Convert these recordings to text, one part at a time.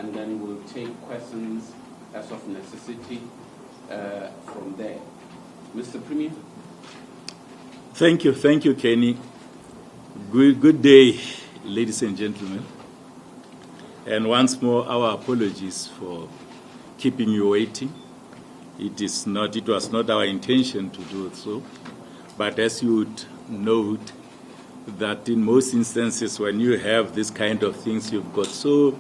and then we'll take questions as of necessity from there. Mr. Premier. Thank you, Kenny. Good day, ladies and gentlemen. And once more, our apologies for keeping you waiting. It was not our intention to do so. But as you would note, that in most instances, when you have this kind of things, you've got so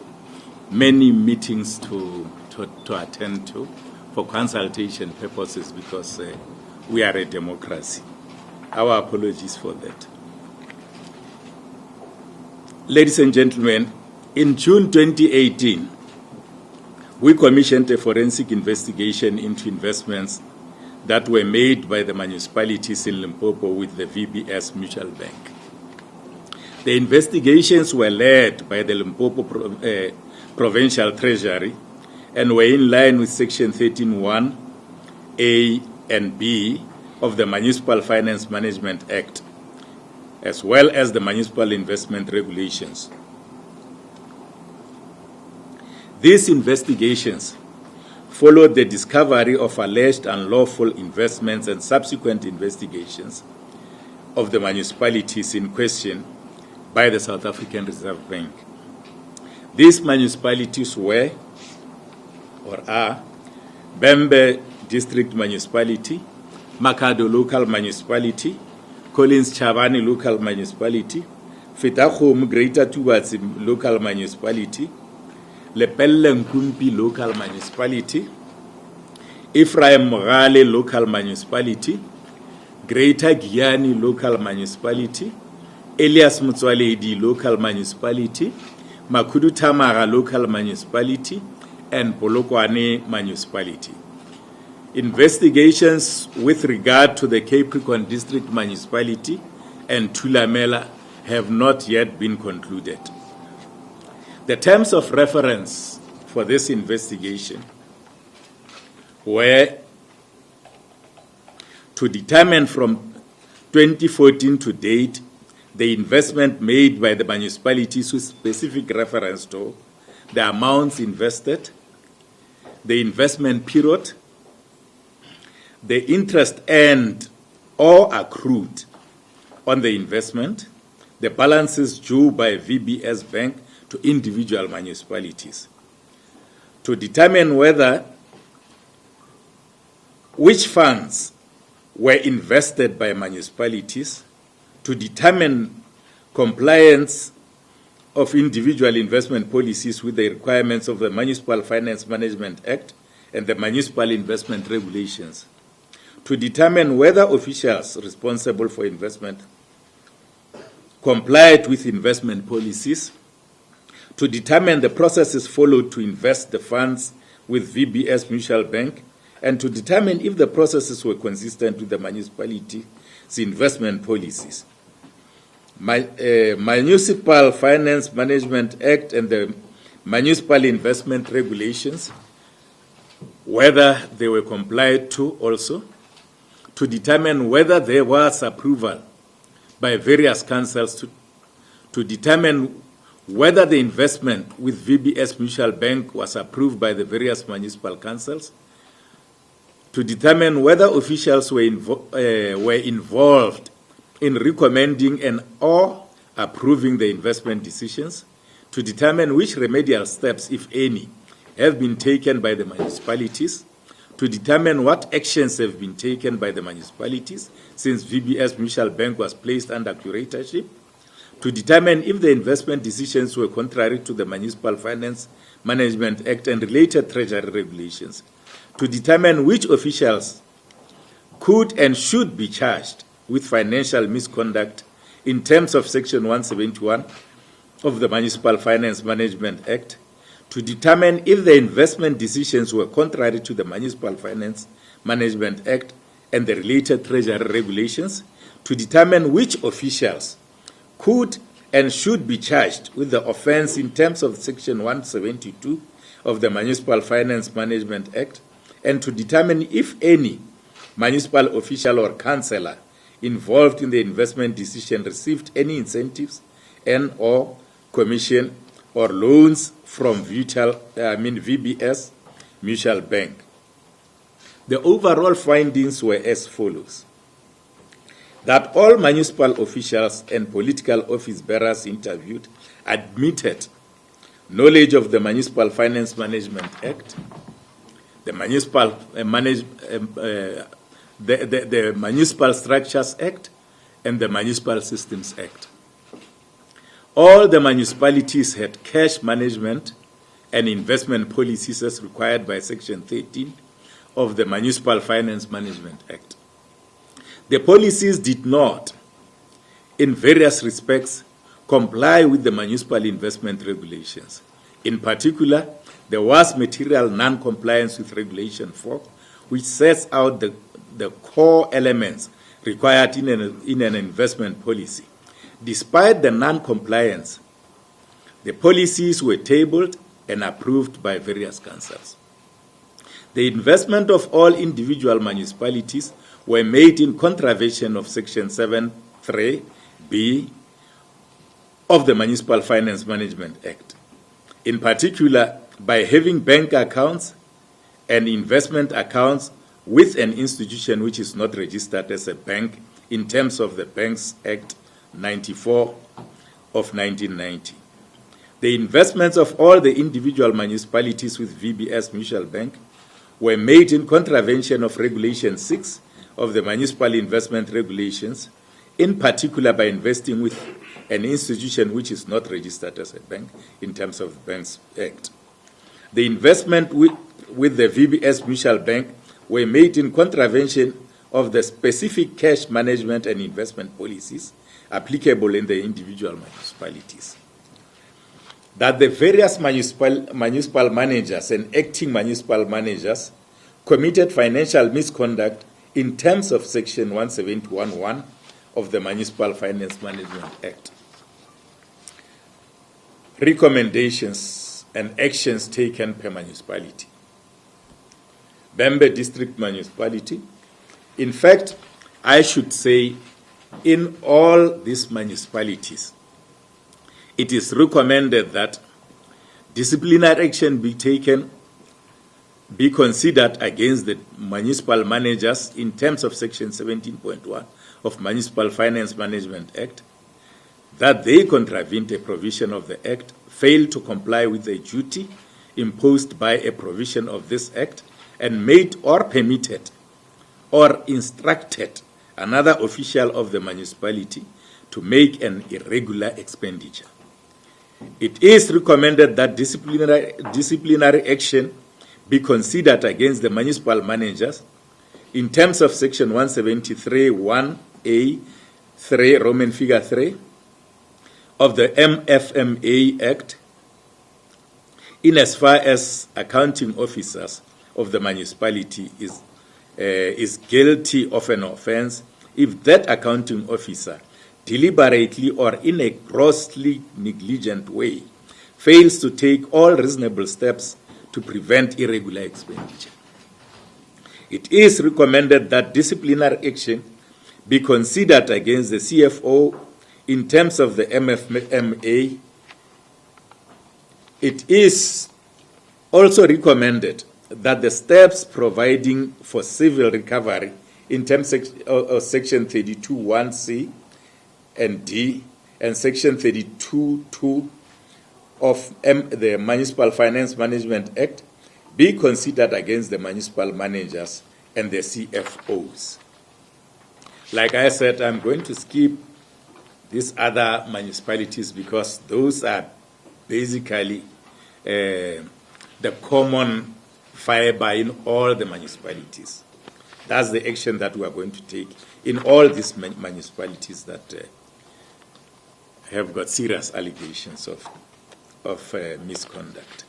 many meetings to attend to for consultation purposes, because we are a democracy. Our apologies for that. Ladies and gentlemen, in June 2018, we commissioned a forensic investigation into investments that were made by the municipalities in Limpopo with the VBS Mutual Bank. The investigations were led by the Limpopo Provincial Treasury and were in line with Section 13(1) A and B of the Municipal Finance Management Act, as well as the Municipal Investment Regulations. These investigations followed the discovery of alleged unlawful investments and subsequent investigations of the municipalities in question by the South African Reserve Bank. These municipalities were, or are, Bembe District Municipality, Makado Local Municipality, Collins Chavani Local Municipality, Fetachom Greater Tubatsi Local Municipality, Lepelle Nkumpi Local Municipality, Ephraim Morale Local Municipality, Greater Giyani Local Municipality, Elias Mutswaledi Local Municipality, Makudu Tamara Local Municipality, and Polokwane Municipality. Investigations with regard to the Capricorn District Municipality and Thulamela have not yet been concluded. The terms of reference for this investigation were to determine from 2014 to date the investment made by the municipalities with specific reference to the amounts invested, the investment period, the interest earned or accrued on the investment, the balances due by VBS Bank to individual municipalities, to determine which funds were invested by municipalities, to determine compliance of individual investment policies with the requirements of the Municipal Finance Management Act and the Municipal Investment Regulations, to determine whether officials responsible for investment complied with investment policies, to determine the processes followed to invest the funds with VBS Mutual Bank, and to determine if the processes were consistent with the municipality's investment policies. Municipal Finance Management Act and the Municipal Investment Regulations, whether they were complied to also, to determine whether there was approval by various councils, to determine whether the investment with VBS Mutual Bank was approved by the various municipal councils, to determine whether officials were involved in recommending and or approving the investment decisions, to determine which remedial steps, if any, have been taken by the municipalities, to determine what actions have been taken by the municipalities since VBS Mutual Bank was placed under curatorship, to determine if the investment decisions were contrary to the Municipal Finance Management Act and related treasury regulations, to determine which officials could and should be charged with financial misconduct in terms of Section 171 of the Municipal Finance Management Act, to determine if the investment decisions were contrary to the Municipal Finance Management Act and the related treasury regulations, to determine which officials could and should be charged with the offense in terms of Section 172 of the Municipal Finance Management Act, and to determine if any municipal official or councillor involved in the investment decision received any incentives and or commission or loans from VBS Mutual Bank. The overall findings were as follows: that all municipal officials and political office bearers interviewed admitted knowledge of the Municipal Finance Management Act, the the Municipal Structures Act, and the Municipal Systems Act. All the municipalities had cash management and investment policies as required by Section 13 of the Municipal Finance Management Act. The policies did not, in various respects, comply with the municipal investment regulations. In particular, there was material non-compliance with Regulation 4, which sets out the core elements required in an investment policy. Despite the non-compliance, the policies were tabled and approved by various councils. The investment of all individual municipalities were made in contravention of Section 7(3)(b) of the Municipal Finance Management Act. In particular, by having bank accounts and investment accounts with an institution which is not registered as a bank in terms of the Banks Act 94 of 1990. The investments of all the individual municipalities with VBS Mutual Bank were made in contravention of Regulation 6 of the Municipal Investment Regulations, in particular by investing with an institution which is not registered as a bank in terms of the Banks Act. The investment with the VBS Mutual Bank were made in contravention of the specific cash management and investment policies applicable in the individual municipalities. That the various municipal managers and acting municipal managers committed financial misconduct in terms of Section 171(1) of the Municipal Finance Management Act. Recommendations and actions taken per municipality. Bembe District Municipality. In fact, I should say in all these municipalities, it is recommended that disciplinary action be taken, be considered against the municipal managers in terms of Section 17.1 of Municipal Finance Management Act, that they contravened a provision of the Act, failed to comply with a duty imposed by a provision of this Act, and made or permitted or instructed another official of the municipality to make an irregular expenditure. It is recommended that disciplinary action be considered against the municipal managers in terms of Section 173(1)(a) 3 Roman figure 3 of the MFMA Act, in as far as accounting officers of the municipality is guilty of an offense if that accounting officer deliberately or in a grossly negligent way fails to take all reasonable steps to prevent irregular expenditure. It is recommended that disciplinary action be considered against the CFO in terms of the MFMA. It is also recommended that the steps providing for civil recovery in terms of Section 32(1)(c) and D and Section 32(2) of the Municipal Finance Management Act be considered against the municipal managers and the CFOs. Like I said, I'm going to skip these other municipalities because those are basically the common fiber in all the municipalities. That's the action that we are going to take in all these municipalities that have got serious allegations of misconduct.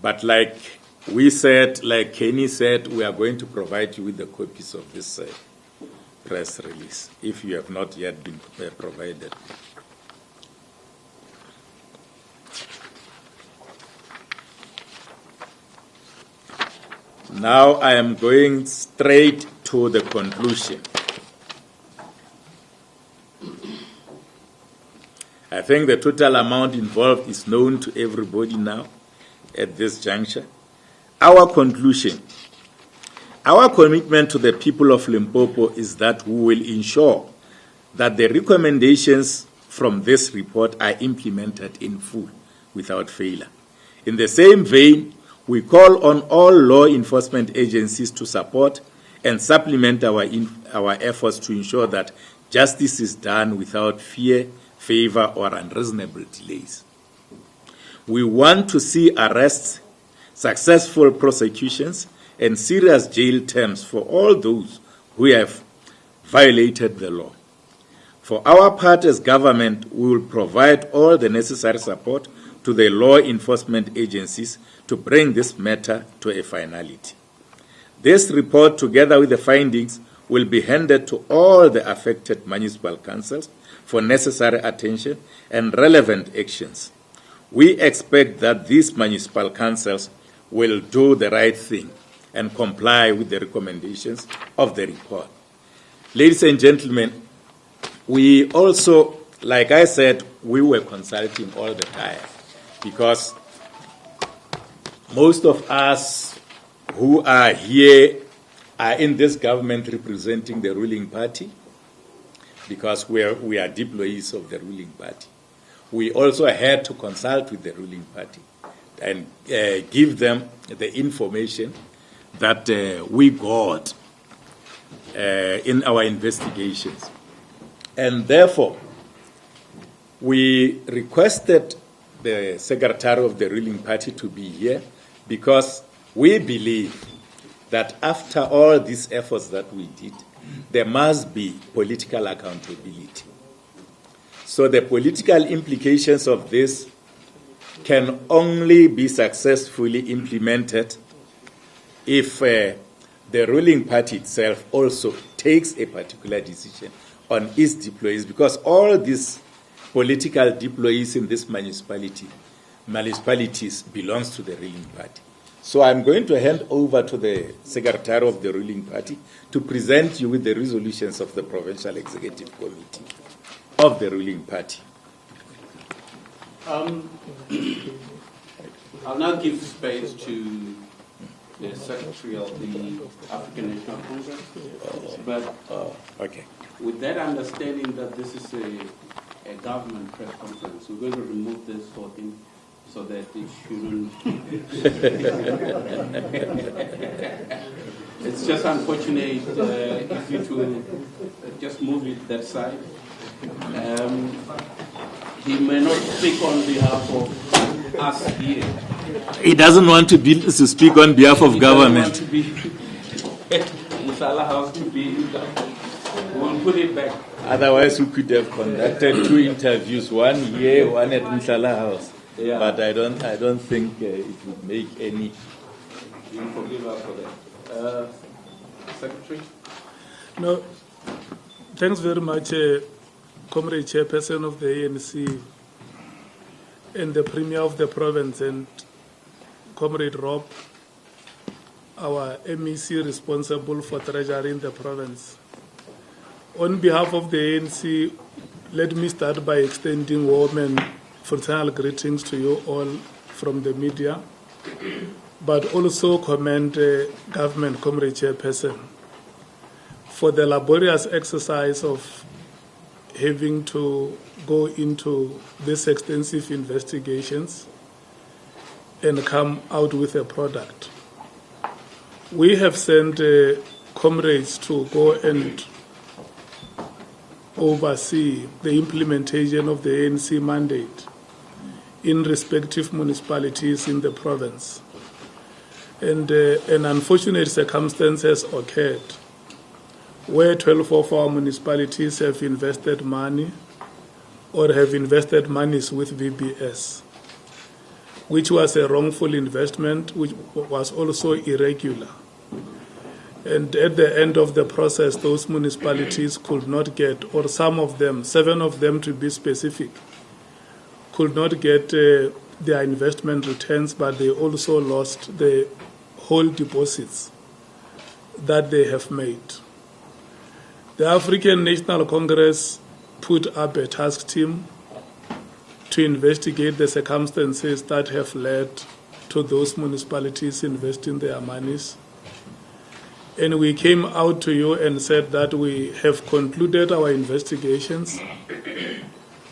But like we said, like Kenny said, we are going to provide you with the copies of this press release if you have not yet been provided. Now I am going straight to the conclusion. I think the total amount involved is known to everybody now at this juncture. Our conclusion, our commitment to the people of Limpopo is that we will ensure that the recommendations from this report are implemented in full without failure. In the same vein, we call on all law enforcement agencies to support and supplement our efforts to ensure that justice is done without fear, favor, or unreasonable delays. We want to see arrests, successful prosecutions, and serious jail terms for all those who have violated the law. For our part as government, we will provide all the necessary support to the law enforcement agencies to bring this matter to a finality. This report, together with the findings, will be handed to all the affected municipal councils for necessary attention and relevant actions. We expect that these municipal councils will do the right thing and comply with the recommendations of the report. Ladies and gentlemen, we also, like I said, we were consulting all the time because most of us who are here are in this government representing the ruling party because we are deployees of the ruling party. We also had to consult with the ruling party and give them the information that we got in our investigations. And therefore, we requested the secretary of the ruling party to be here because we believe that after all these efforts that we did, there must be political accountability. So the political implications of this can only be successfully implemented if the ruling party itself also takes a particular decision on its deployees, because all these political deployees in this municipalities belongs to the ruling party. So I'm going to hand over to the secretary of the ruling party to present you with the resolutions of the Provincial Executive Committee of the ruling party. I'll now give space to the Secretary of the African National Congress. But okay. With that understanding that this is a government press conference, we're going to remove this for him so that it shouldn't. It's just unfortunate if you to just move it that side. He may not speak on behalf of us here. He doesn't want to speak on behalf of government. Inshallah House to be. We'll put it back. Otherwise, we could have conducted 2 interviews, one here, one at Inshallah House. Yeah. But I don't think it would make any. You forgive us for that. Secretary? No, thanks very much, Comrade Chairperson of the ANC and the Premier of the province and Comrade Rob, our MEC responsible for treasury in the province. On behalf of the ANC, let me start by extending warm and fraternal greetings to you all from the media, but also commend government, Comrade Chairperson, for the laborious exercise of having to go into these extensive investigations and come out with a product. We have sent comrades to go and oversee the implementation of the ANC mandate in respective municipalities in the province. And an unfortunate circumstance has occurred where 12 of our municipalities have invested money or have invested monies with VBS, which was a wrongful investment, which was also irregular. And at the end of the process, those municipalities could not get, or some of them, 7 of them to be specific, could not get their investment returns, but they also lost the whole deposits that they have made. The African National Congress put up a task team to investigate the circumstances that have led to those municipalities investing their monies. And we came out to you and said that we have concluded our investigations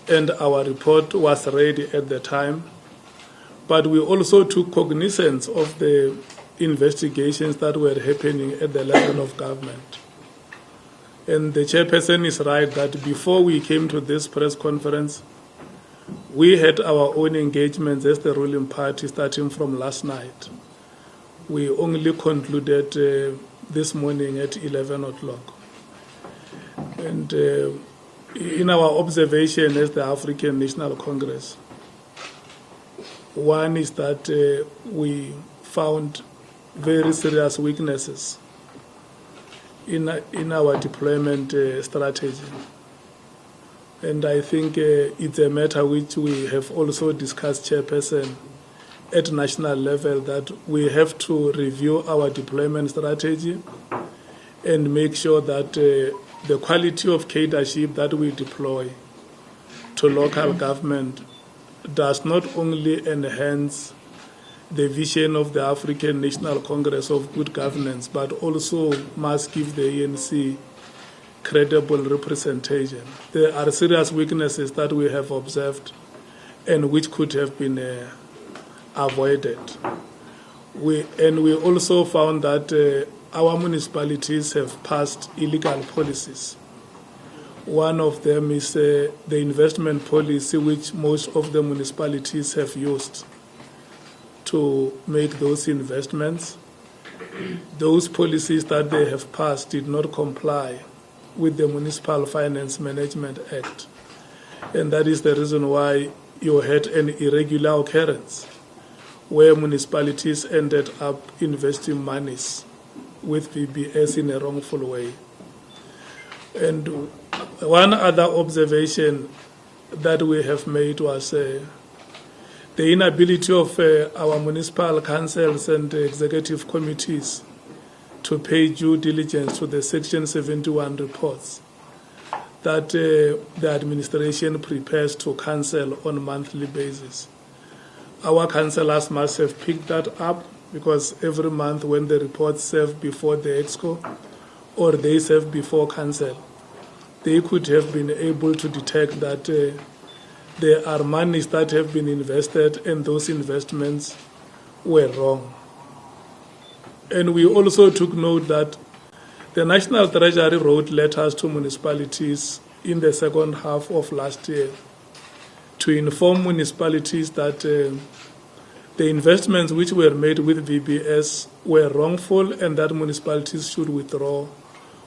and our report was ready at the time. But we also took cognizance of the investigations that were happening at the level of government. And the chairperson is right that before we came to this press conference, we had our own engagements as the ruling party starting from last night. We only concluded this morning at 11 o'clock. And in our observation as the African National Congress, one is that we found very serious weaknesses in our deployment strategy. And I think it's a matter which we have also discussed, Chairperson, at national level, that we have to review our deployment strategy and make sure that the quality of leadership that we deploy to local government does not only enhance the vision of the African National Congress of good governance, but also must give the ANC credible representation. There are serious weaknesses that we have observed and which could have been avoided. We also found that our municipalities have passed illegal policies. One of them is the investment policy which most of the municipalities have used to make those investments. Those policies that they have passed did not comply with the Municipal Finance Management Act. And that is the reason why you had an irregular occurrence where municipalities ended up investing monies with VBS in a wrongful way. And one other observation that we have made was the inability of our municipal councils and executive committees to pay due diligence to the Section 71 reports that the administration prepares to council on a monthly basis. Our councillors must have picked that up, because every month when the reports serve before the EXCO or they serve before council, they could have been able to detect that there are monies that have been invested and those investments were wrong. And we also took note that the National Treasury wrote letters to municipalities in the second half of last year to inform municipalities that the investments which were made with VBS were wrongful and that municipalities should withdraw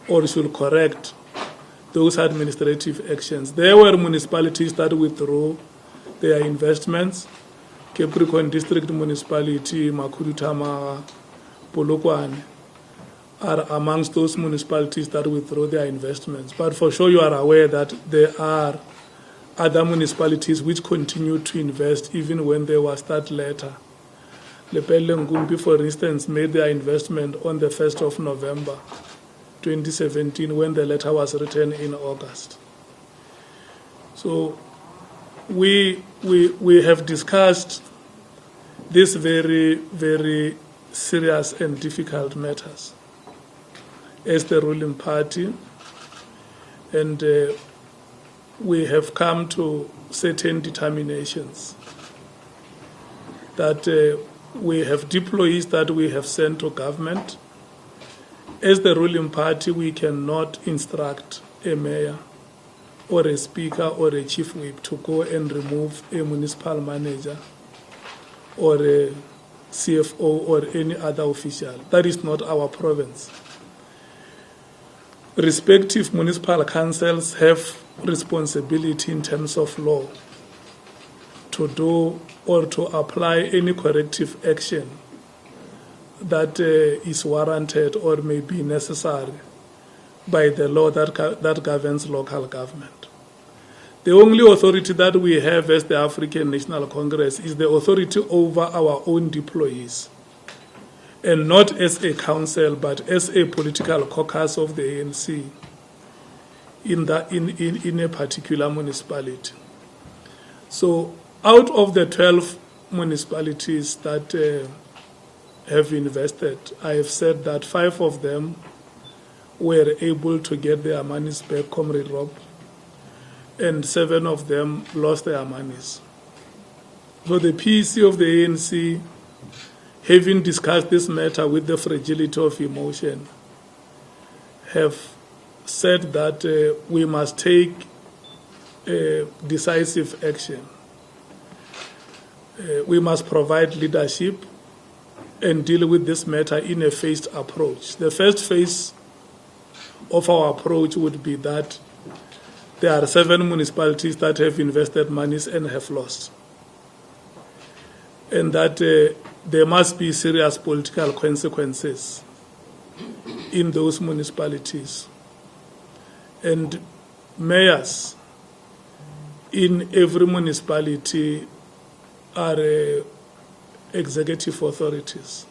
or should correct those administrative actions. There were municipalities that withdrew their investments. Capricorn District Municipality, Makudu Tamaga, Polokwane are amongst those municipalities that withdrew their investments. But for sure you are aware that there are other municipalities which continue to invest even when there was that letter. Lepelle Ngumbi, for instance, made their investment on the 1st of November 2017 when the letter was written in August. So we have discussed these very, very serious and difficult matters as the ruling party, and we have come to certain determinations that we have deployees that we have sent to government. As the ruling party, we cannot instruct a mayor or a speaker or a chief whip to go and remove a municipal manager or a CFO or any other official. That is not our province. Respective municipal councils have responsibility in terms of law to do or to apply any corrective action that is warranted or may be necessary by the law that governs local government. The only authority that we have as the African National Congress is the authority over our own deployees, and not as a council, but as a political caucus of the ANC in a particular municipality. So out of the 12 municipalities that have invested, I have said that 5 of them were able to get their monies back, Comrade Rob, and 7 of them lost their monies. So the PEC of the ANC, having discussed this matter with the fragility of emotion, have said that we must take decisive action. We must provide leadership and deal with this matter in a phased approach. The first phase of our approach would be that there are 7 municipalities that have invested monies and have lost, and that there must be serious political consequences in those municipalities. And mayors in every municipality are executive authorities.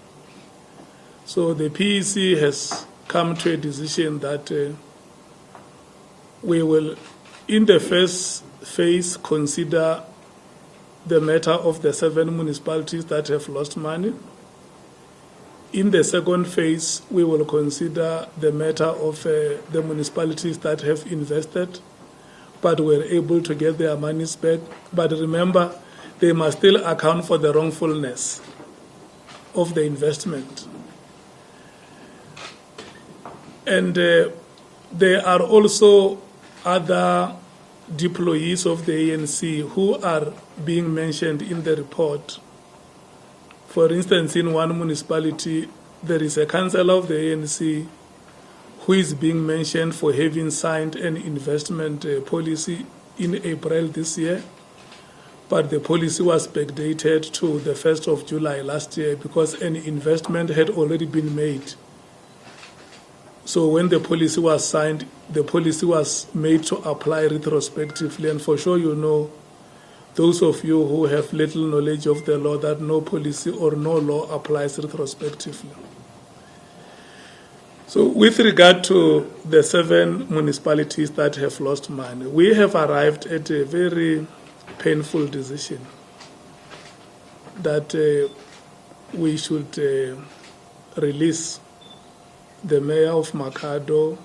So the PEC has come to a decision that we will, in the first phase, consider the matter of the 7 municipalities that have lost money. In the second phase, we will consider the matter of the municipalities that have invested but were able to get their monies back. But remember, they must still account for the wrongfulness of the investment. And there are also other deployees of the ANC who are being mentioned in the report. For instance, in one municipality, there is a councillor of the ANC who is being mentioned for having signed an investment policy in April this year, but the policy was backdated to the 1st of July last year because an investment had already been made. So when the policy was signed, the policy was made to apply retrospectively, and for sure you know, those of you who have little knowledge of the law, that no policy or no law applies retrospectively. So with regard to the 7 municipalities that have lost money, we have arrived at a very painful decision that we should release the mayor of Makhado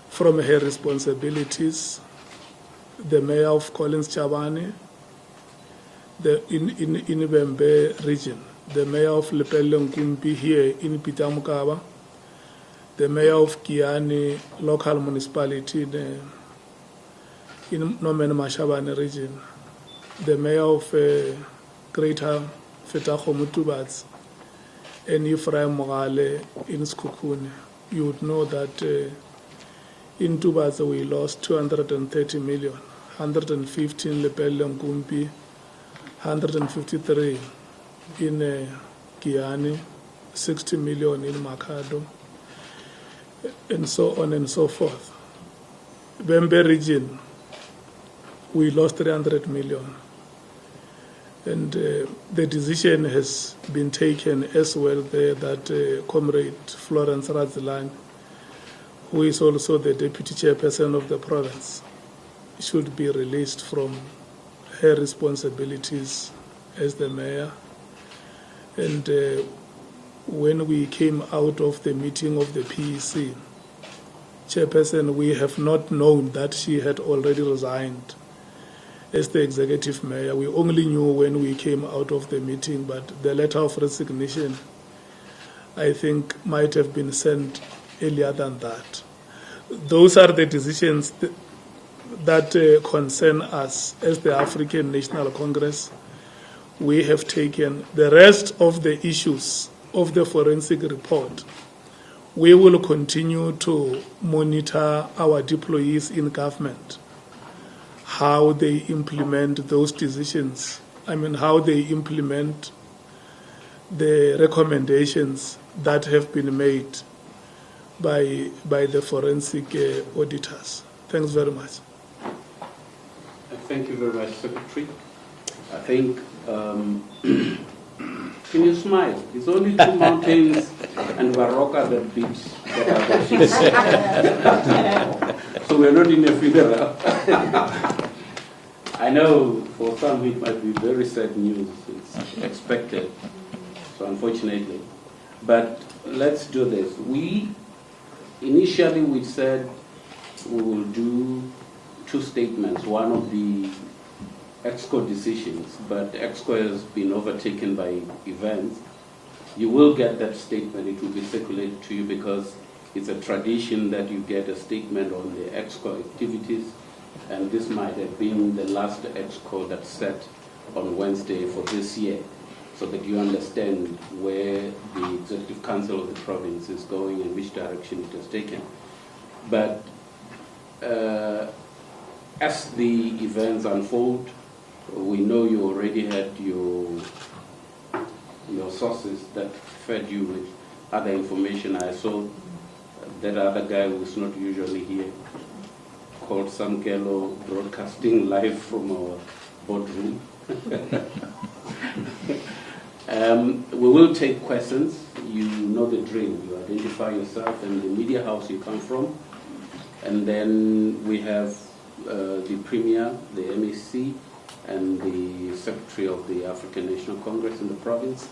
from her responsibilities, the mayor of Collins Chabane, in Bembe region, the mayor of Lepelle Nkumpi here in Pitamukaba, the mayor of Kiani local municipality in Nomen Mashabane region, the mayor of Greater Fetaho Mutubats, and Ephraim Mogale in Skukune. You would know that in Tubats we lost 230 million, 115 in Lepelle Nkumpi, 153 in Kiani, 60 million in Makhado, and so on and so forth. Bembe region, we lost 300 million. And the decision has been taken as well there that Comrade Florence Radzilan, who is also the deputy chairperson of the province, should be released from her responsibilities as the mayor. And when we came out of the meeting of the PEC, chairperson, we have not known that she had already resigned as the executive mayor. We only knew when we came out of the meeting, but the letter of resignation, I think, might have been sent earlier than that. Those are the decisions that concern us as the African National Congress. We have taken the rest of the issues of the forensic report. We will continue to monitor our deployees in government, how they implement those decisions. How they implement the recommendations that have been made by the forensic auditors. Thanks very much. Thank you very much, Secretary. I think, can you smile? It's only 2 mountains and Baroka that beats the So we're not in a funeral. I know for some it might be very sad news. It's expected, so unfortunately. But let's do this. Initially we said we will do 2 statements, one of the EXCO decisions, but EXCO has been overtaken by events. You will get that statement. It will be circulated to you because it's a tradition that you get a statement on the EXCO activities, and this might have been the last EXCO that's set on Wednesday for this year, so that you understand where the Executive Council of the province is going and which direction it has taken. But as the events unfold, we know you already had your sources that fed you with other information. I saw that other guy who's not usually here, called Samkelo, broadcasting live from our boardroom. We will take questions. You know the drill. You identify yourself and the media house you come from. And then we have the Premier, the MEC, and the Secretary of the African National Congress in the province.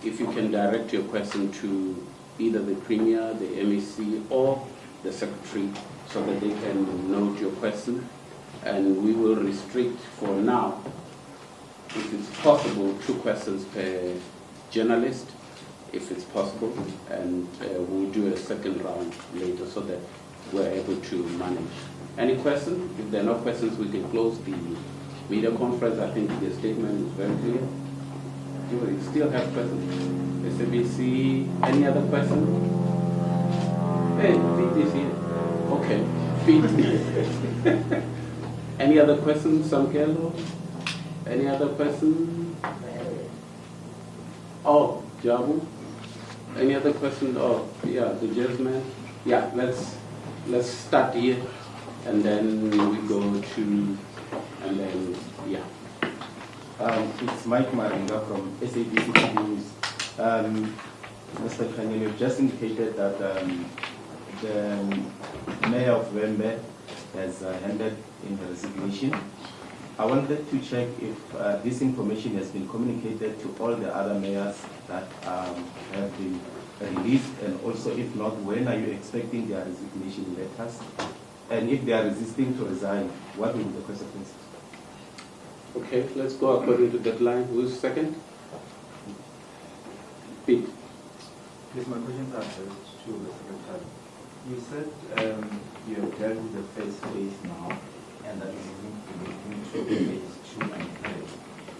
If you can direct your question to either the Premier, the MEC, or the Secretary, so that they can note your question. And we will restrict for now, if it's possible, 2 questions per journalist, if it's possible, and we'll do a second round later so that we're able to manage. Any questions? If there are no questions, we can close the media conference. I think the statement is very clear. Do we still have questions? SABC, any other question? Hey, Pete is here. Okay, Pete. Any other questions, Samkelo? Any other questions? Oh, Jabu? Any other questions? Oh, yeah, the jazzman. Yeah, let's start here, and then we go to, and then, yeah. It's Mike Maringa from SABC News. Mr. Kanye, you've just indicated that the Mayor of Wembe has handed in her resignation. I wanted to check if this information has been communicated to all the other mayors that have been released, and also if not, when are you expecting their resignation letters? And if they are resisting to resign, what will be the consequences? Okay, let's go according to deadline. Who's second? Pete. Yes, my questions are to the Secretary. You said you have dealt with the first phase now, and that is moving to phase 2 and 3.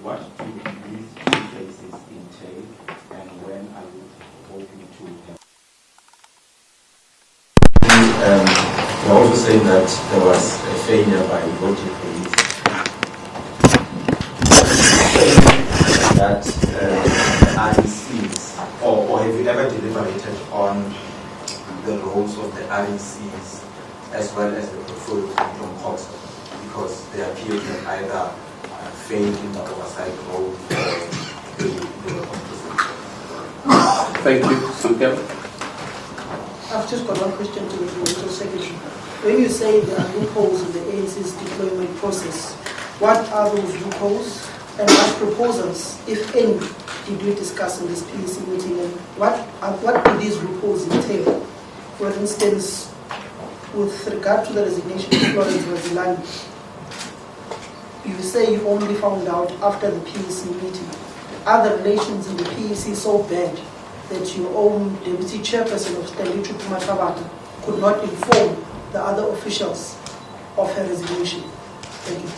What do these 2 phases entail, and when are you hoping to have? You're also saying that there was a failure by voting police. That RECs, or have you ever deliberated on the roles of the RECs as well as the portfolio from Cox, because they appear to have either failed in the oversight role or they were complicit? Thank you, Samkel. I've just got one question to the Provincial Secretary. When you say there are loopholes in the ANC's deployment process, what are those loopholes, and what proposals, if any, did you discuss in this PEC meeting, and what do these loopholes entail? For instance, with regard to the resignation of Florence Wazilani, you say you only found out after the PEC meeting. Are the relations in the PEC so bad that your own deputy chairperson of Stanely Mathabatha could not inform the other officials of her resignation? Thank you.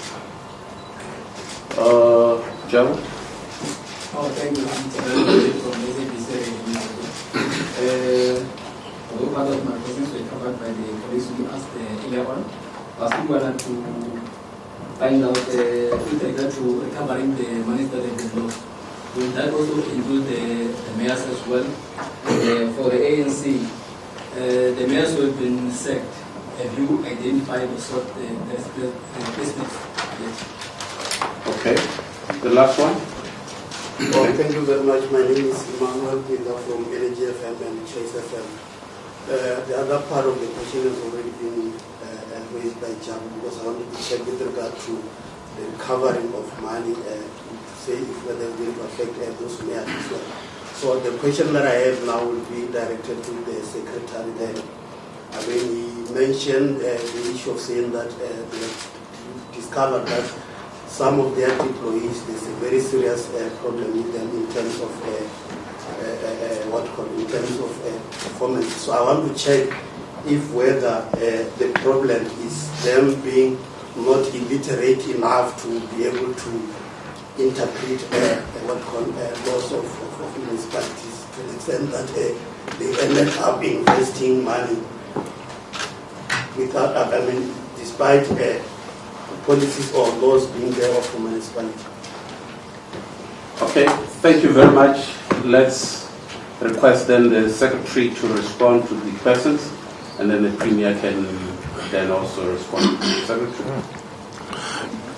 Jabu? Oh, thank you. Although part of my questions were covered by the colleagues who asked earlier on, I still wanted to find out with regard to recovering the money that have been lost. Will that also include the mayors as well? For the ANC, the mayors who have been sacked, have you identified or sought the replacements yet? Okay. The last one? Oh, thank you very much. My name is Emmanuel Pinda from Energy FM and Chase FM. The other part of the question has already been raised by Jam, because I wanted to check with regard to the recovery of money, say if whether it's going to affect those mayors as well. So the question that I have now will be directed to the secretary there. I mean, he mentioned the issue of saying that they discovered that some of their employees, there's a very serious problem with them in terms of performance. So I want to check if whether the problem is them being not illiterate enough to be able to interpret laws of municipalities to the extent that they ended up investing money without, despite policies or laws being there for municipality. Okay, thank you very much. Let's request then the secretary to respond to the questions, and then the Premier can then also respond to the secretary.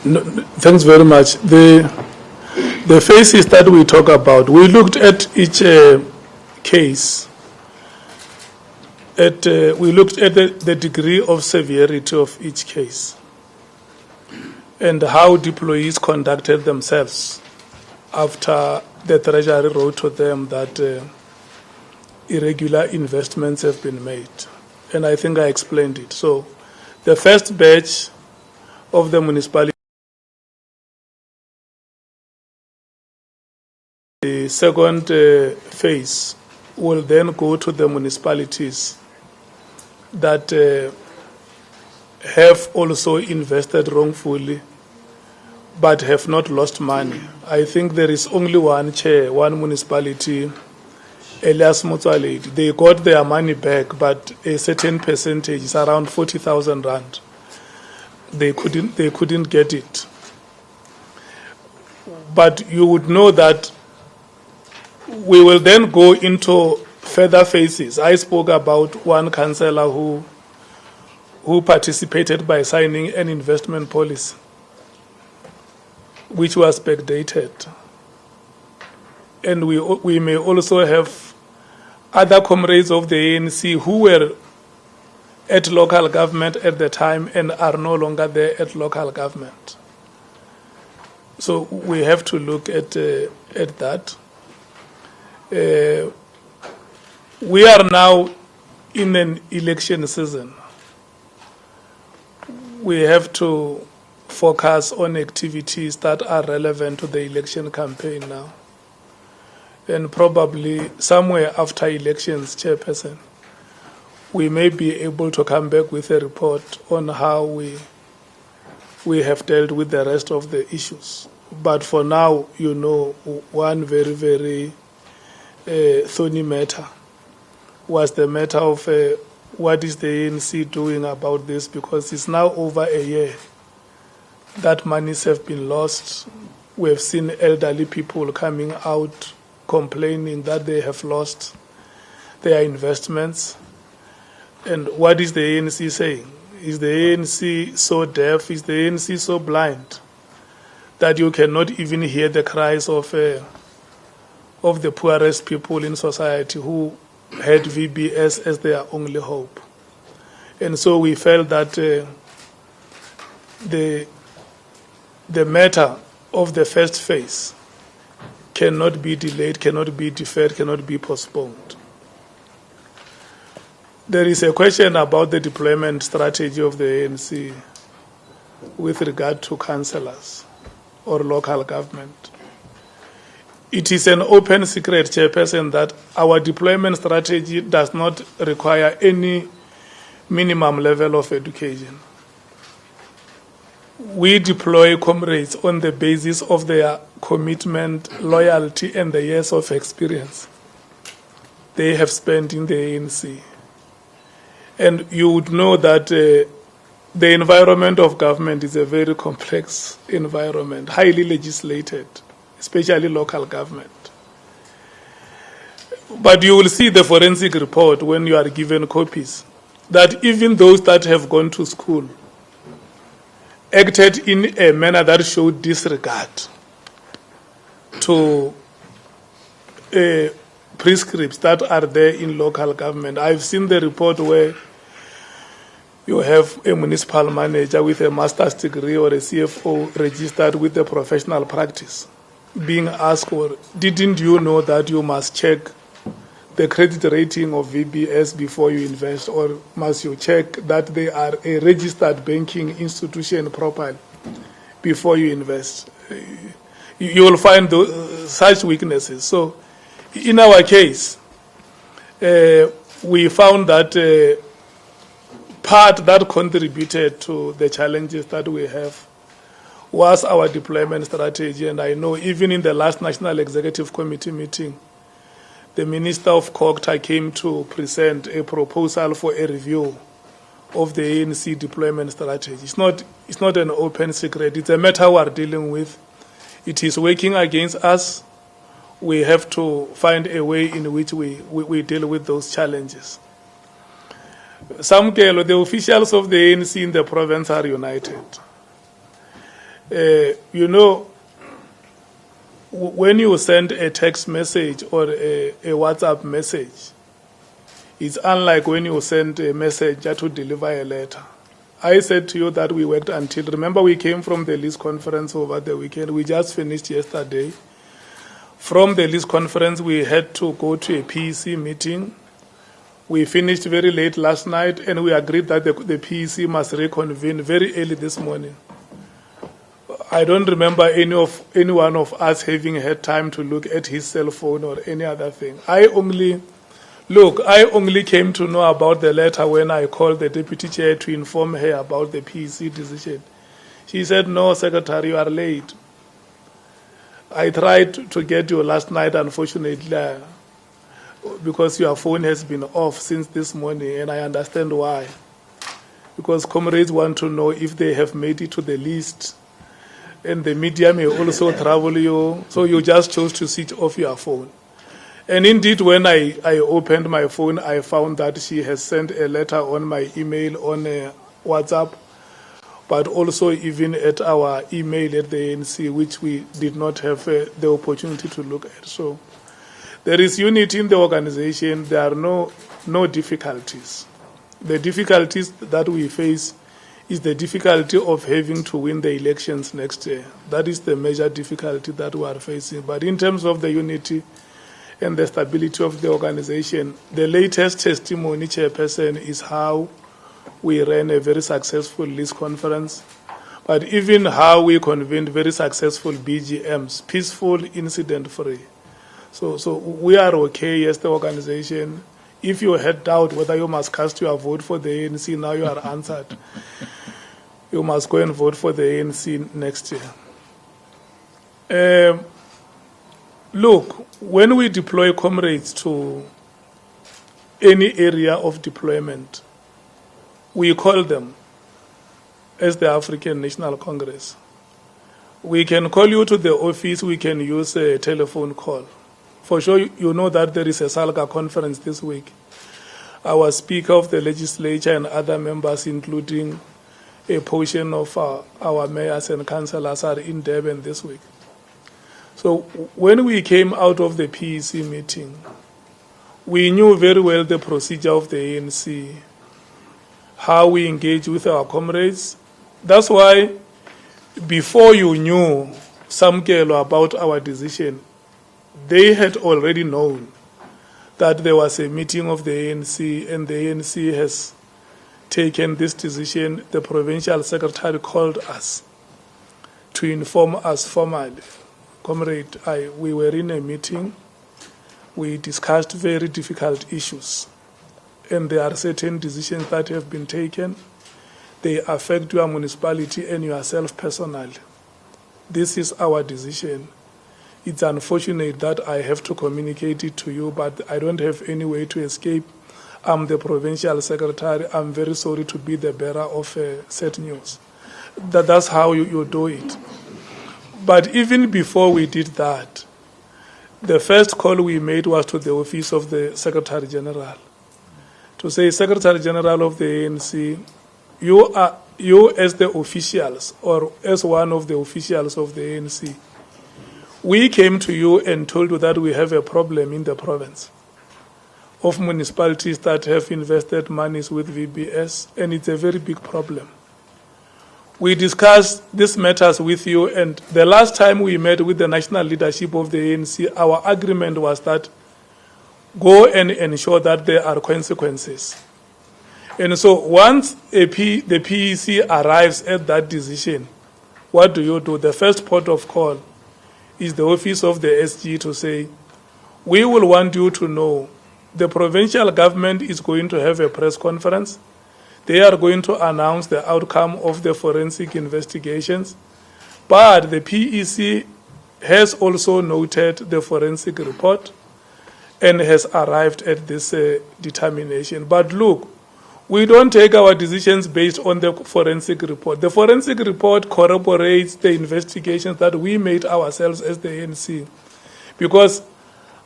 No, thanks very much. The phases that we talk about, we looked at each case. We looked at the degree of severity of each case and how deployees conducted themselves after the Treasury wrote to them that irregular investments have been made. And I think I explained it. So the first batch of the municipality, the second phase will then go to the municipalities that have also invested wrongfully but have not lost money. I think there is only one municipality, Elias Motswaledi. They got their money back, but a certain percentage is around 40,000 rand. They couldn't get it. But you would know that we will then go into further phases. I spoke about one councillor who participated by signing an investment policy, which was backdated. And we may also have other comrades of the ANC who were at local government at the time and are no longer there at local government. So we have to look at that. We are now in an election season. We have to focus on activities that are relevant to the election campaign now. And probably somewhere after elections, Chairperson, we may be able to come back with a report on how we have dealt with the rest of the issues. But for now, one very, very thorny matter was the matter of what is the ANC doing about this, because it's now over a year that monies have been lost. We have seen elderly people coming out complaining that they have lost their investments. And what is the ANC saying? Is the ANC so deaf? Is the ANC so blind that you cannot even hear the cries of the poorest people in society who had VBS as their only hope? And so we felt that the matter of the first phase cannot be delayed, cannot be deferred, cannot be postponed. There is a question about the deployment strategy of the ANC with regard to councillors or local government. It is an open secret, Chairperson, that our deployment strategy does not require any minimum level of education. We deploy comrades on the basis of their commitment, loyalty, and the years of experience they have spent in the ANC. And you would know that the environment of government is a very complex environment, highly legislated, especially local government. But you will see the forensic report when you are given copies, that even those that have gone to school acted in a manner that showed disregard to prescripts that are there in local government. I've seen the report where you have a municipal manager with a master's degree or a CFO registered with a professional practice being asked, or didn't you know that you must check the credit rating of VBS before you invest, or must you check that they are a registered banking institution properly before you invest? You will find such weaknesses. So in our case, we found that part that contributed to the challenges that we have was our deployment strategy. And I know even in the last National Executive Committee meeting, the Minister of COGTA came to present a proposal for a review of the ANC deployment strategy. It's not an open secret. It's a matter we are dealing with. It is working against us. We have to find a way in which we deal with those challenges. The officials of the ANC in the province are united. When you send a text message or a WhatsApp message, it's unlike when you send a messenger to deliver a letter. I said to you that we worked until, remember we came from the Lease Conference over the weekend. We just finished yesterday. From the Lease Conference, we had to go to a PEC meeting. We finished very late last night, and we agreed that the PEC must reconvene very early this morning. I don't remember any one of us having had time to look at his cell phone or any other thing. I only came to know about the letter when I called the deputy chair to inform her about the PEC decision. She said, "No, Secretary, you are late. I tried to get you last night, unfortunately, because your phone has been off since this morning, and I understand why. Because comrades want to know if they have made it to the list, and the media may also trouble you, so you just chose to switch off your phone." And indeed, when I opened my phone, I found that she has sent a letter on my email on WhatsApp, but also even at our email at the ANC, which we did not have the opportunity to look at. So there is unity in the organization. There are no difficulties. The difficulties that we face is the difficulty of having to win the elections next year. That is the major difficulty that we are facing. But in terms of the unity and the stability of the organization, the latest testimony, Chairperson, is how we ran a very successful Lease Conference, but even how we convened very successful BGMs, peaceful, incident-free. So we are okay as the organization. If you had doubt whether you must cast your vote for the ANC, now you are answered. You must go and vote for the ANC next year. Look, when we deploy comrades to any area of deployment, we call them as the African National Congress. We can call you to the office, we can use a telephone call. For sure, you know that there is a SALGA conference this week. Our Speaker of the Legislature and other members, including a portion of our mayors and councillors, are in Durban this week. So when we came out of the PEC meeting, we knew very well the procedure of the ANC, how we engage with our comrades. That's why before you knew Samkelo about our decision, they had already known that there was a meeting of the ANC, and the ANC has taken this decision. The provincial secretary called us to inform us formally. Comrade, we were in a meeting. We discussed very difficult issues, and there are certain decisions that have been taken. They affect your municipality and yourself personally. This is our decision. It's unfortunate that I have to communicate it to you, but I don't have any way to escape. I'm the provincial secretary. I'm very sorry to be the bearer of sad news. That's how you do it. But even before we did that, the first call we made was to the office of the Secretary General to say, Secretary General of the ANC, you as the officials, or as one of the officials of the ANC, we came to you and told you that we have a problem in the province of municipalities that have invested monies with VBS, and it's a very big problem. We discussed these matters with you, and the last time we met with the national leadership of the ANC, our agreement was that go and ensure that there are consequences. And so once the PEC arrives at that decision, what do? The first port of call is the office of the SG to say, we will want you to know the provincial government is going to have a press conference. They are going to announce the outcome of the forensic investigations. But the PEC has also noted the forensic report and has arrived at this determination. But look, we don't take our decisions based on the forensic report. The forensic report corroborates the investigations that we made ourselves as the ANC, because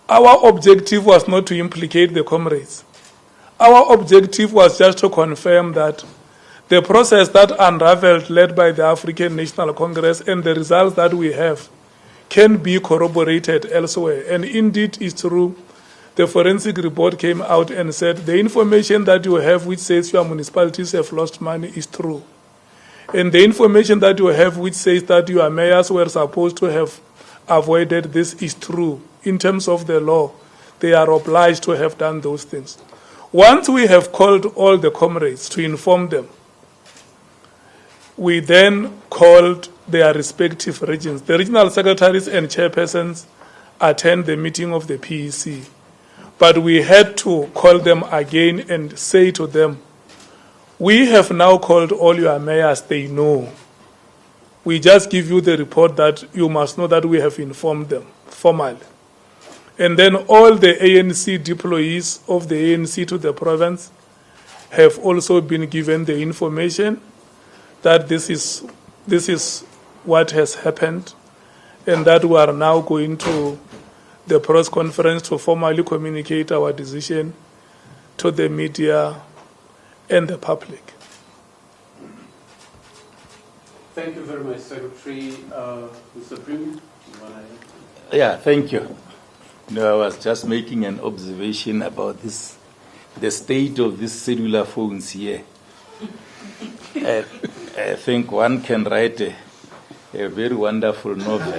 our objective was not to implicate the comrades. Our objective was just to confirm that the process that unraveled, led by the African National Congress, and the results that we have can be corroborated elsewhere. And indeed, it's true. The forensic report came out and said the information that you have which says your municipalities have lost money is true. And the information that you have which says that your mayors were supposed to have avoided this is true. In terms of the law, they are obliged to have done those things. Once we have called all the comrades to inform them, we then called their respective regions. The regional secretaries and chairpersons attend the meeting of the PEC. But we had to call them again and say to them, we have now called all your mayors, they know. We just give you the report that you must know that we have informed them formally. And then all the ANC deployees of the ANC to the province have also been given the information that this is what has happened, and that we are now going to the press conference to formally communicate our decision to the media and the public. Thank you very much, Secretary. Mr. Premier, Yeah, thank you. No, I was just making an observation about this, the state of these cellular phones here. I think one can write a very wonderful novel.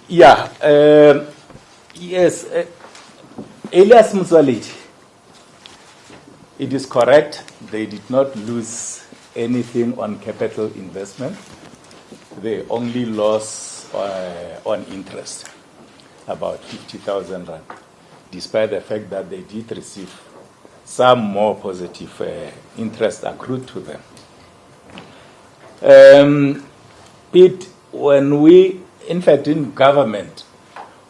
Yeah, yes, Elias Mzwalidi, it is correct, they did not lose anything on capital investment. They only lost on interest, about 50,000 rand, despite the fact that they did receive some more positive interest accrued to them. When we, in fact, in government,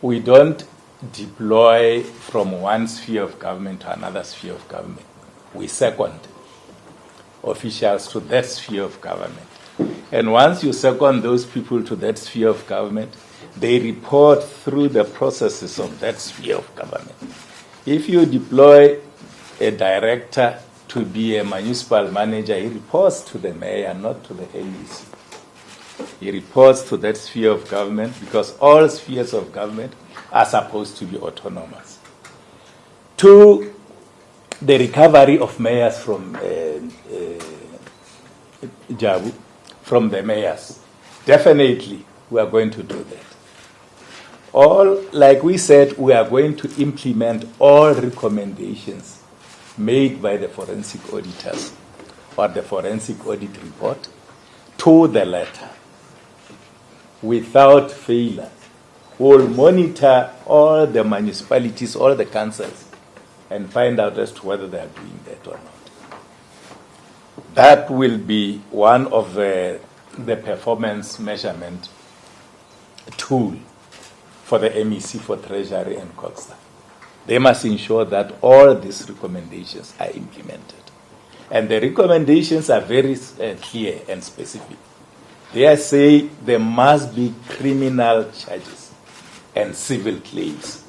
we don't deploy from one sphere of government to another sphere of government. We second officials to that sphere of government. And once you second those people to that sphere of government, they report through the processes of that sphere of government. If you deploy a director to be a municipal manager, he reports to the mayor, not to the LEC. He reports to that sphere of government because all spheres of government are supposed to be autonomous. To the recovery of mayors from Jabu, from the mayors, definitely we are going to do that. All, like we said, we are going to implement all recommendations made by the forensic auditors or the forensic audit report to the letter without failure. We'll monitor all the municipalities, all the councils, and find out as to whether they are doing that or not. That will be one of the performance measurement tool for the MEC for Treasury and COGSA. They must ensure that all these recommendations are implemented. And the recommendations are very clear and specific. They say there must be criminal charges and civil claims,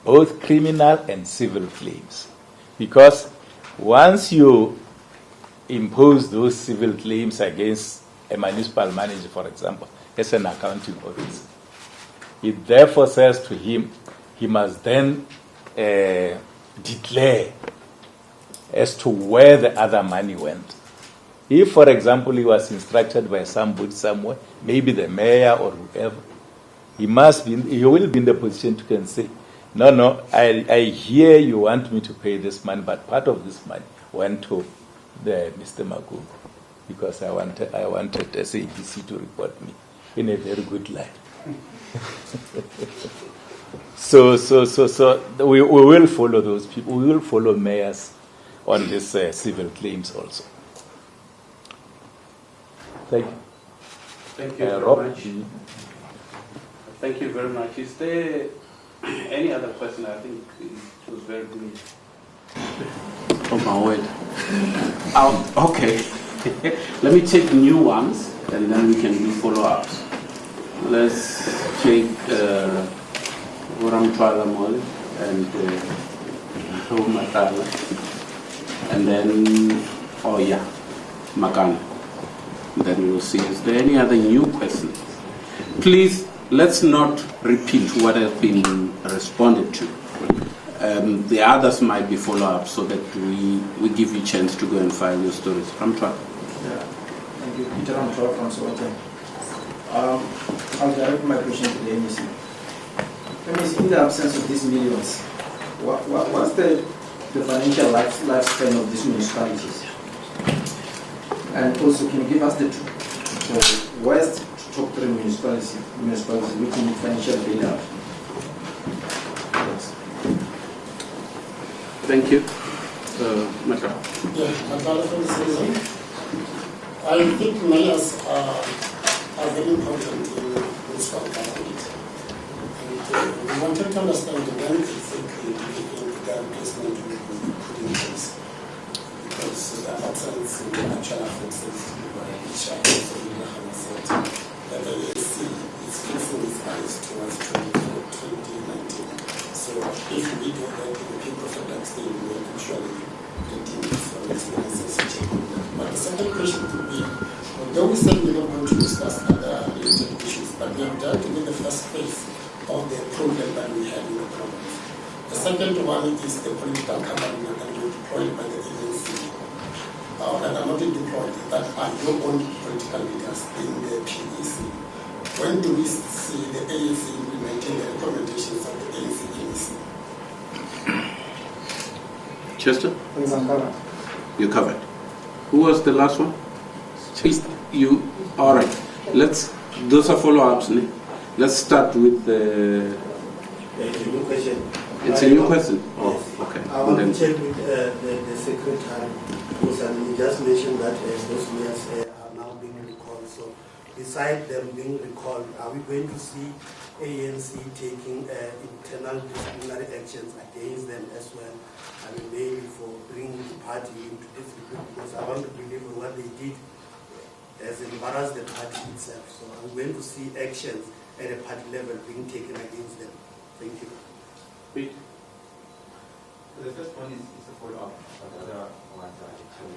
both criminal and civil claims. Because Once you impose those civil claims against a municipal manager, for example, as an accounting officer, it therefore says to him, he must then declare as to where the other money went. If, for example, he was instructed by somebody somewhere, maybe the mayor or whoever, he will be in the position to can say, no, I hear you want me to pay this money, but part of this money went to Mr. Magugu because I wanted SABC to report me in a very good light. So we will follow those people. We will follow mayors on these civil claims also. Thank you. Thank you very Rob? much. Thank you very much. Is there any other question? I think it was very good. Oh my word. Okay. Let me take new ones and then we can do follow-ups. Let's take Uramtwala Mol and Matala. And then, oh yeah, Makana. Then we'll see. Is there any other new questions? Please, let's not repeat what has been responded to. The others might be follow-up so that we give you a chance to go and file your stories. Ramtwala. Yeah, thank you. Peter Ramtwala from Soweto. I'll direct my question to the MEC. MEC, in the absence of these millions, what's the financial lifespan of these municipalities? And also, can you give us the worst top 3 municipalities looking at financial bailout? Yes. Thank you. Matra. Yeah, Matala from the citizen. I think mayors are very important in municipal government. And we wanted to understand when exactly the replacement will be put in place. Because the absence in the actual affects which are also in the Hamasat, that the ANC is fixing its eyes towards 2019. So if we do that, the people from that state will actually continue from experiences. But the second question would be, although we said we don't want to discuss other related issues, but we have dealt with the first phase of the problem that we had in the province. The second one is the political campaign that will be deployed by the agency. That are not deployed, that are your own political leaders in the PEC. When do we see the ANC implementing the recommendations of the ANC PEC? Chester? Example. You covered. Who was the last one? You. All right. Those are follow-ups. Let's start with the. It's a new question. It's a new question. Oh, Yes. okay. I want to check with the secretary, because he just mentioned that those mayors are now being recalled. So, besides them being recalled, are we going to see ANC taking internal disciplinary actions against them as well? I mean, maybe for bringing the party into discipline, because I want to believe what they did has embarrassed the party itself. So, I'm going to see actions at a party level being taken against them. Thank you. The first one is a follow-up, but the other ones are actually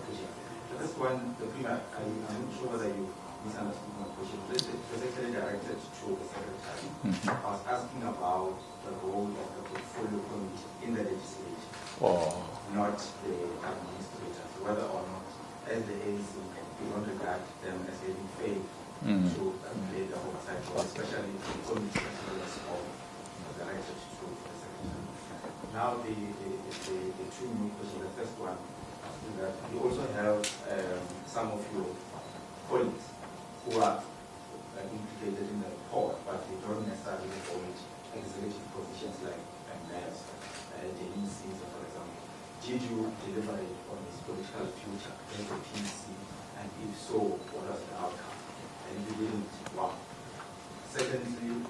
questions. The first one, the Premier, I'm not sure whether you misunderstood my question. This was actually directed to the Secretary. I was asking about the role of the portfolio committee in the legislation, not the administrators, whether or not, as the ANC, we don't regard them as having failed to play the oversight role, especially the committee as well as directed to the Secretary. Now, the two new questions. The first one is that we also have some of your colleagues who are implicated in the report, but they don't necessarily hold executive positions like mayors. Janine Caesar, for example. Did you deliberate on his political future as a PC? And if so, what was the outcome? And if you didn't, why? Secondly,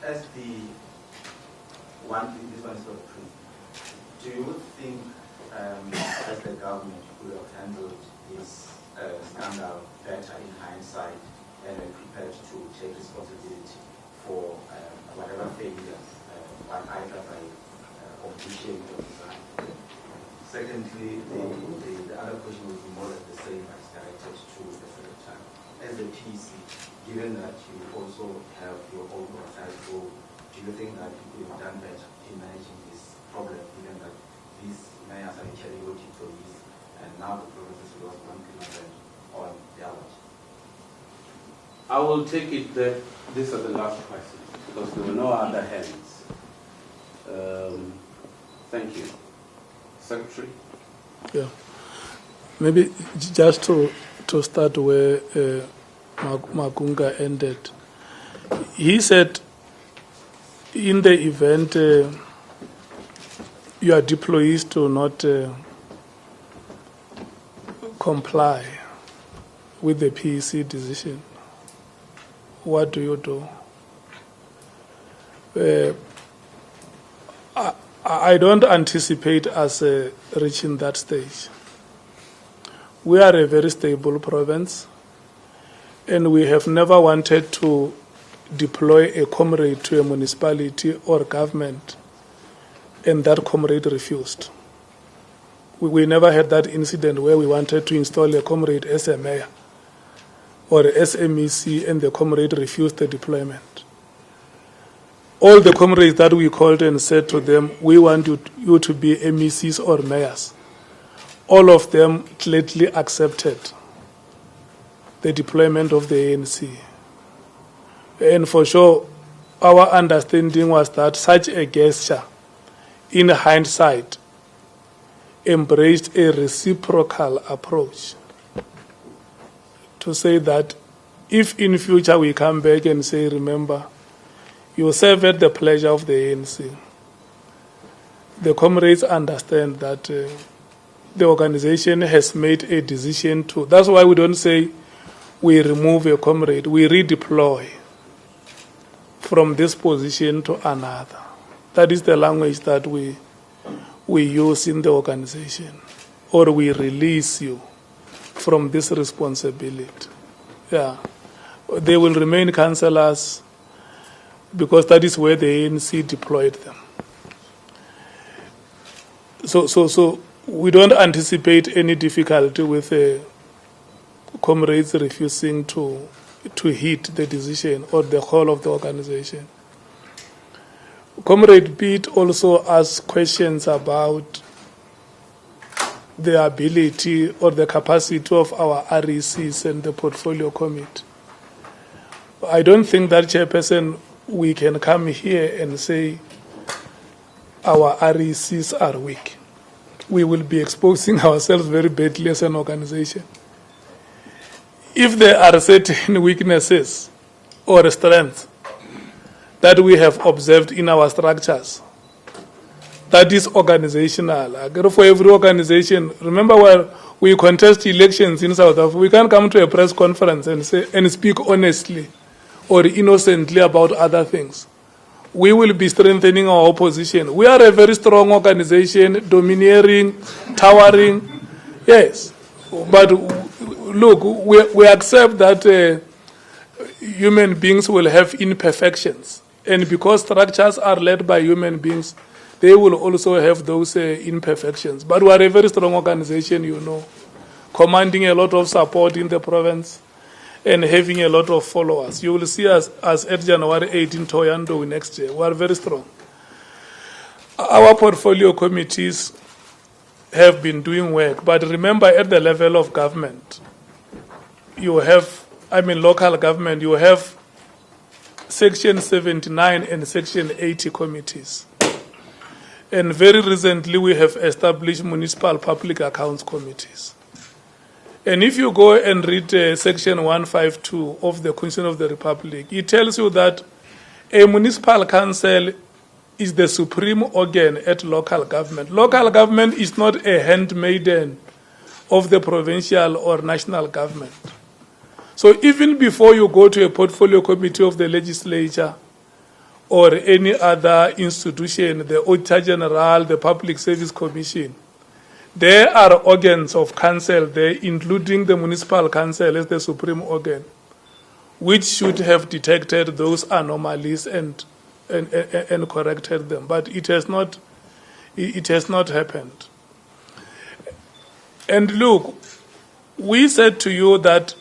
as the this one is for the Premier. Do you think, as the government, could have handled this scandal better in hindsight and prepared to take responsibility for whatever failures, either by completion of design. Secondly, the other question would be more or less the same as directed to the Secretary. As a PC, given that you also have your own oversight role, do you think that you have done better in managing this problem, given that these mayors are actually voting for these, and now the provinces lost 1 kilometer on the others? I will take it that these are the last questions because there were no other hands. Thank you. Secretary? Yeah. Maybe just to start where Magunga ended. He said, in the event your deployees do not comply with the PEC decision, what do you do? I don't anticipate us reaching that stage. We are a very stable province, and we have never wanted to deploy a comrade to a municipality or government, and that comrade refused. We never had that incident where we wanted to install a comrade as a mayor or as MEC, and the comrade refused the deployment. All the comrades that we called and said to them, we want you to be MECs or mayors, all of them gladly accepted the deployment of the ANC. And for sure, our understanding was that such a gesture, in hindsight, embraced a reciprocal approach to say that if in future we come back and say, remember, you serve at the pleasure of the ANC, the comrades understand that the organization has made a decision to. That's why we don't say we remove a comrade, we redeploy from this position to another. That is the language that we use in the organization, or we release you from this responsibility. Yeah, they will remain councillors because that is where the ANC deployed them. So we don't anticipate any difficulty with comrades refusing to heed the decision or the whole of the organization. Comrade Pete also asked questions about the ability or the capacity of our RECs and the portfolio committee. I don't think that, Chairperson, we can come here and say our RECs are weak. We will be exposing ourselves very badly as an organization. If there are certain weaknesses or strengths that we have observed in our structures, that is organizational. For every organization, remember where we contest elections in South Africa, we can't come to a press conference and say and speak honestly or innocently about other things. We will be strengthening our opposition. We are a very strong organization, domineering, towering, yes. But look, we accept that human beings will have imperfections. And because structures are led by human beings, they will also have those imperfections. But we are a very strong organization, you know, commanding a lot of support in the province and having a lot of followers. You will see us at January 18 Toyando next year. We are very strong. Our portfolio committees have been doing work, but remember at the level of government, you have, local government, you have Section 79 and Section 80 committees. And very recently we have established municipal public accounts committees. And if you go and read Section 152 of the Constitution of the Republic, it tells you that a municipal council is the supreme organ at local government. Local government is not a handmaiden of the provincial or national government. So even before you go to a portfolio committee of the legislature or any other institution, the Auditor General, the Public Service Commission, there are organs of council there, including the municipal council as the supreme organ, which should have detected those anomalies and corrected them. But it has not It has not happened. And look, we said to you that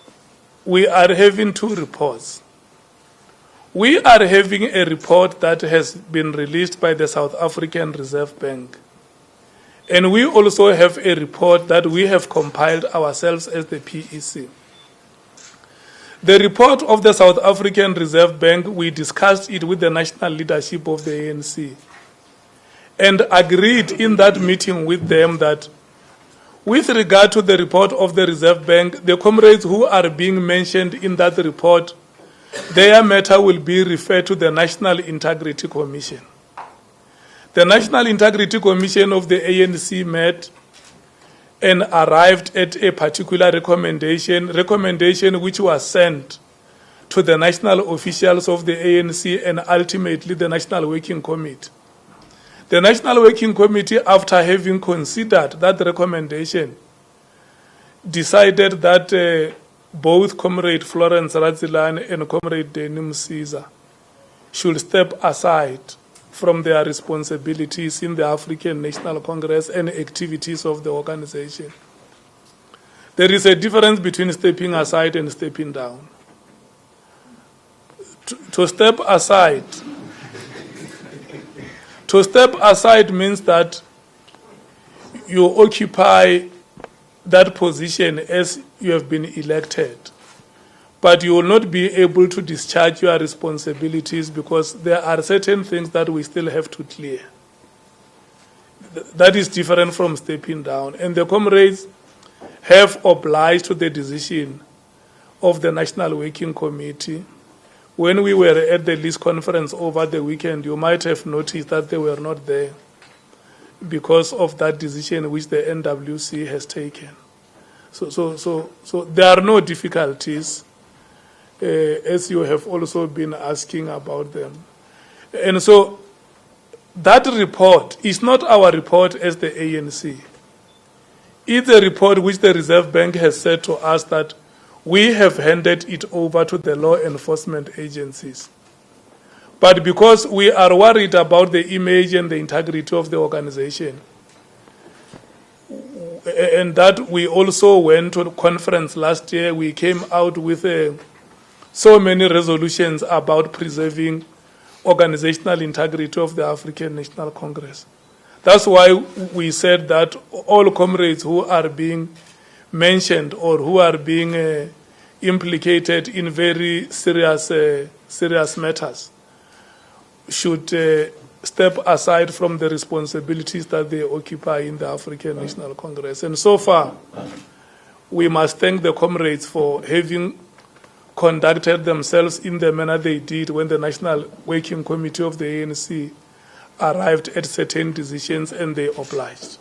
we are having two reports. We are having a report that has been released by the South African Reserve Bank. And we also have a report that we have compiled ourselves as the PEC. The report of the South African Reserve Bank, we discussed it with the national leadership of the ANC and agreed in that meeting with them that with regard to the report of the Reserve Bank, the comrades who are being mentioned in that report, their matter will be referred to the National Integrity Commission. The National Integrity Commission of the ANC met and arrived at a particular recommendation which was sent to the national officials of the ANC and ultimately the National Working Committee. The National Working Committee, after having considered that recommendation, decided that both Comrade Florence Radzilan and Comrade Denim Caesar should step aside from their responsibilities in the African National Congress and activities of the organization. There is a difference between stepping aside and stepping down. To step aside means that you occupy that position as you have been elected, but you will not be able to discharge your responsibilities because there are certain things that we still have to clear. That is different from stepping down. And the comrades have obliged to the decision of the National Working Committee. When we were at the Lease Conference over the weekend, you might have noticed that they were not there because of that decision which the NWC has taken. So there are no difficulties, as you have also been asking about them. And so that report is not our report as the ANC. It's a report which the Reserve Bank has said to us that we have handed it over to the law enforcement agencies. But because we are worried about the image and the integrity of the organization, and that we also went to a conference last year, we came out with so many resolutions about preserving organizational integrity of the African National Congress. That's why we said that all comrades who are being mentioned or who are being implicated in very serious matters should step aside from the responsibilities that they occupy in the African National Congress. And so far, we must thank the comrades for having conducted themselves in the manner they did when the National Working Committee of the ANC arrived at certain decisions and they obliged.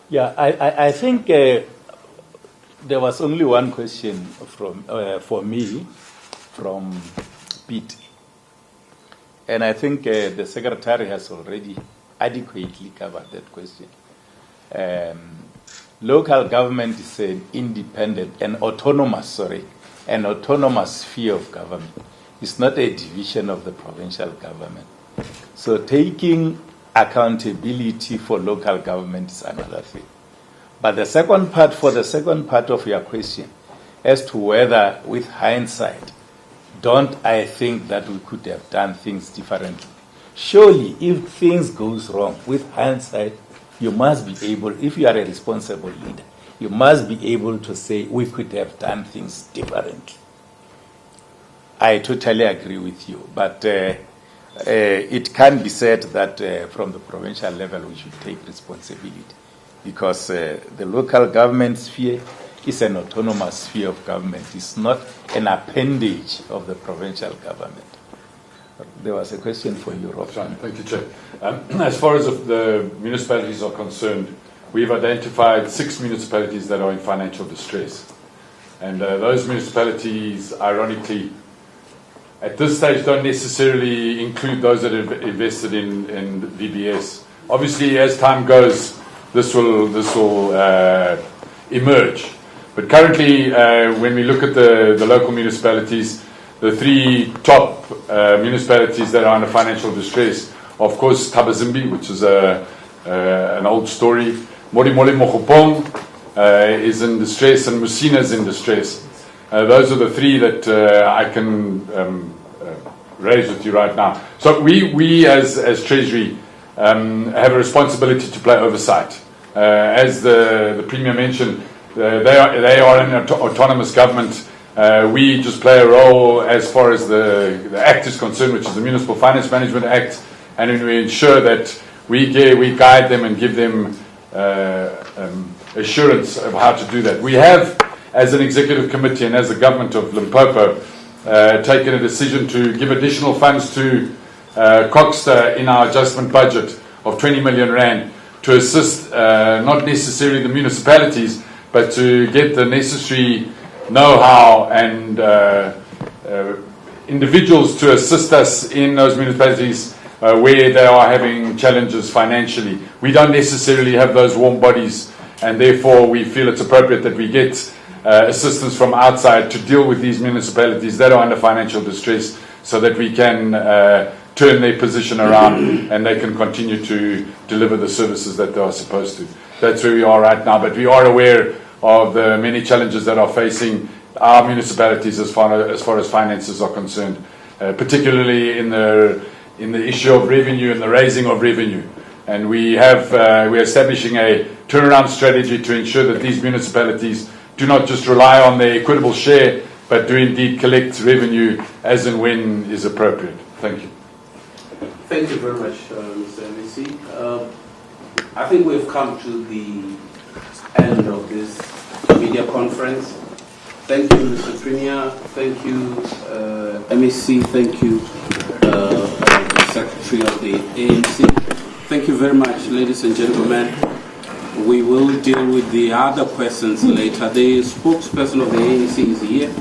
Yeah, I think there was only one question for me from Pete. And I think the Secretary has already adequately covered that question. Local government is an independent, an autonomous sphere of government. It's not a division of the provincial government. So taking accountability for local government is another thing. But the second part of your question, as to whether with hindsight, don't I think that we could have done things differently? Surely, if things goes wrong, with hindsight, you must be able, if you are a responsible leader, you must be able to say, we could have done things differently. I totally agree with you, but it can be said that from the provincial level we should take responsibility, because the local government sphere is an autonomous sphere of government. It's not an appendage of the provincial government. There was a question for you, Rob. Thank you, Chair. As far as the municipalities are concerned, we've identified 6 municipalities that are in financial distress. And those municipalities, ironically, at this stage don't necessarily include those that have invested in VBS. Obviously, as time goes, this will emerge. But currently, when we look at the local municipalities, the 3 top municipalities that are under financial distress. Of course, Tabazimbi, which is an old story. Morimole Mokopong is in distress, and Musina is in distress. Those are the three that I can raise with you right now. So we as Treasury have a responsibility to play oversight. As the Premier mentioned, they are an autonomous government. We just play a role as far as the Act is concerned, which is the Municipal Finance Management Act, and we ensure that we guide them and give them assurance of how to do that. We have, as an executive committee and as the government of Limpopo, taken a decision to give additional funds to Coxter in our adjustment budget of 20 million rand to assist not necessarily the municipalities, but to get the necessary know-how and individuals to assist us in those municipalities where they are having challenges financially. We don't necessarily have those warm bodies, and therefore we feel it's appropriate that we get assistance from outside to deal with these municipalities that are under financial distress, so that we can turn their position around and they can continue to deliver the services that they are supposed to. That's where we are right now, but we are aware of the many challenges that are facing our municipalities as far as finances are concerned, particularly in the issue of revenue and the raising of revenue. And we're establishing a turnaround strategy to ensure that these municipalities do not just rely on their equitable share, but do indeed collect revenue as and when is appropriate. Thank you. Thank you very much, Mr. MEC. I think we've come to the end of this media conference. Thank you, Mr. Premier. Thank you, MEC. Thank you, the Secretary of the ANC. Thank you very much, ladies and gentlemen. We will deal with the other questions later. The spokesperson of the ANC is here.